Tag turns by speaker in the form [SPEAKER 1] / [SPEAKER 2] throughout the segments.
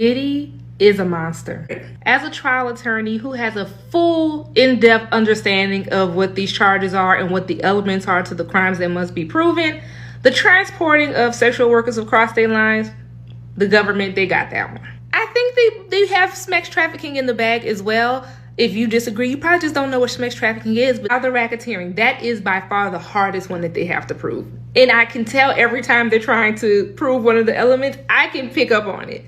[SPEAKER 1] Diddy is a monster. As a trial attorney who has a full, in-depth understanding of what these charges are and what the elements are to the crimes that must be proven, the transporting of sexual workers across state lines, the government, they got that one. I think they have sex trafficking in the bag as well. If you disagree, you probably just don't know what sex trafficking is, but other racketeering, that is by far the hardest one that they have to prove. And I can tell every time they're trying to prove one of the elements, I can pick up on it.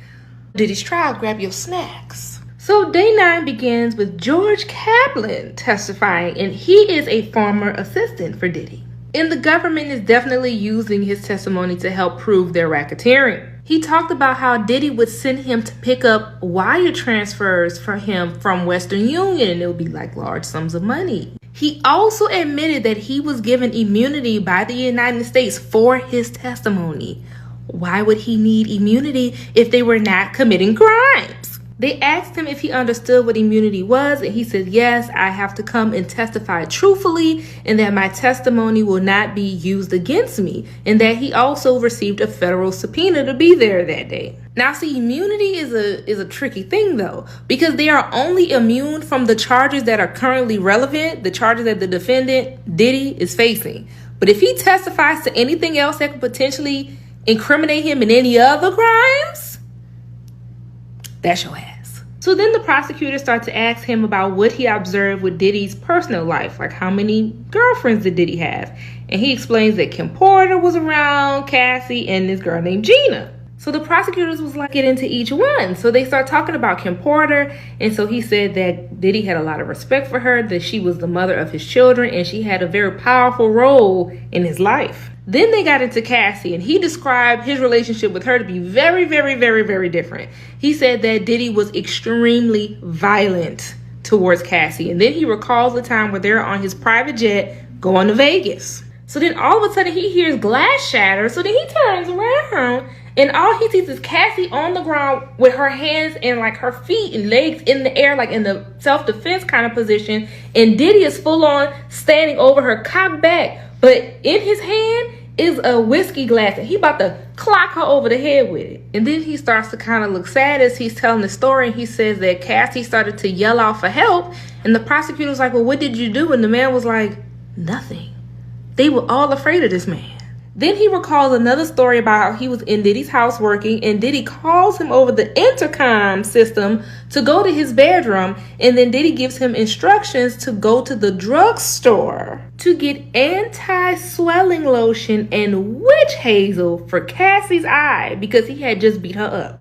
[SPEAKER 1] Diddy's trial, grab your snacks. So day 9 begins with George Kaplan testifying, and he is a former assistant for Diddy. And the government is definitely using his testimony to help prove their racketeering. He talked about how Diddy would send him to pick up wire transfers for him from Western Union, and it would be like large sums of money. He also admitted that he was given immunity by the United States for his testimony. Why would he need immunity if they were not committing crimes? They asked him if he understood what immunity was, and he said, yes, I have to come and testify truthfully, and that my testimony will not be used against me, and that he also received a federal subpoena to be there that day. Now, see, immunity is a tricky thing, though, because they are only immune from the charges that are currently relevant, the charges that the defendant, Diddy, is facing. But if he testifies to anything else that could potentially incriminate him in any other crimes, that's your ass. So then the prosecutors start to ask him about what he observed with Diddy's personal life, like how many girlfriends did Diddy have? And he explains that Kim Porter was around, Cassie, and this girl named Gina. So the prosecutors was like, get into each one. So they start talking about Kim Porter. And so he said that Diddy had a lot of respect for her, that she was the mother of his children, and she had a very powerful role in his life. Then they got into Cassie, and he described his relationship with her to be very, very, very, very different. He said that Diddy was extremely violent towards Cassie. And then he recalls the time where they're on his private jet going to Vegas. So then all of a sudden he hears glass shatter. So then he turns around, and all he sees is Cassie on the ground with her hands and like her feet and legs in the air, like in the self-defense kind of position. And Diddy is full on standing over her, cocked back. But in his hand is a whiskey glass, and he about to clock her over the head with it. And then he starts to kind of look sad as he's telling the story, and he says that Cassie started to yell out for help. And the prosecutor was like, well, what did you do? And the man was like, nothing. They were all afraid of this man. Then he recalls another story about how he was in Diddy's house working, and Diddy calls him over the intercom system to go to his bedroom, and then Diddy gives him instructions to go to the drugstore to get anti-swelling lotion and witch hazel for Cassie's eye because he had just beat her up.